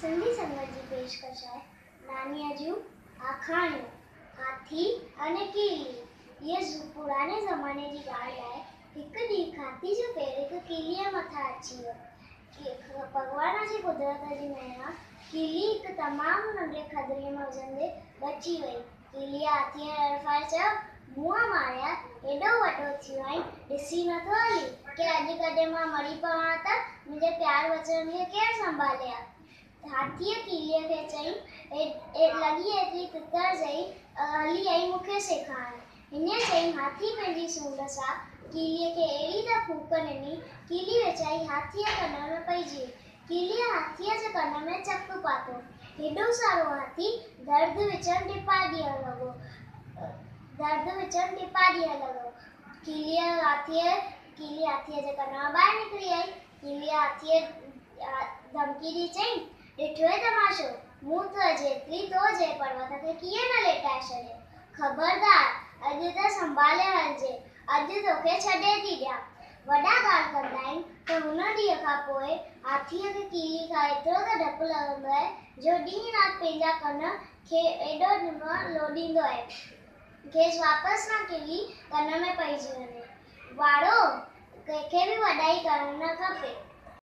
सिंधी संगत जी पेशकश है नानिया जूं आखाणियूं हाथी अने कीली। ये पुराने ज़माने जी ॻाल्हि आहे। हिकु ॾींहुं हाथी जो पेर हिकु कीलीअ मथां अची वियो। भॻवान जी कुदरत जी महिर कीली हिकु तमामु नंढे खदरीअ में हुजंदे बची वई। कीलीअ हाथीअ तरफ़ां चयो, मुंहं मारिया एॾो वॾो थियो आहीं, ॾिसी नथो हली कि अॼु कॾहिं मां मरी पवां त मुंहिंजे प्यार बचड़नि खे केरु संभाले आ। हाथीअ कीलीअ खे चई, लॻी एतिरी तितर चई, हली आई मूंखे सेखारण। हिन चई हाथी पंहिंजी सूंड सां कीलीअ खे अहिड़ी त फूक ॾिनी, कीली वेचारी हाथीअ कन में पइजी। कीलीअ हाथीअ जे कन में चक पातो। हेॾो सारो हाथी दर्द विचण टिपा ॾियण लॻो। कीली हाथीअ जे कन मां ॿाहिरि निकिरी आई। कीलीअ हाथीअ धमकी ॾी चई, ॾिठो तमाशो, मूं त जेतिरी तो जे पर्वत खे कीअं न लेटाए छॾियो। ख़बरदार, अॼु त संभाले हलजे, अॼु तोखे छॾे थी ॾियां। वॾा ॻाल्हि कंदा आहिनि त हुन ॾींहं खां पोइ हाथीअ खे कीली खां एतिरो त डपु लॻंदो आहे जो ॾींहुं राति पंहिंजा कन खे एॾो लोॾींदो आहे खेसि वापसि न कीली कन में पइजी वञे। वाड़ो, कंहिंखे बि वॾाई करणु न खपे।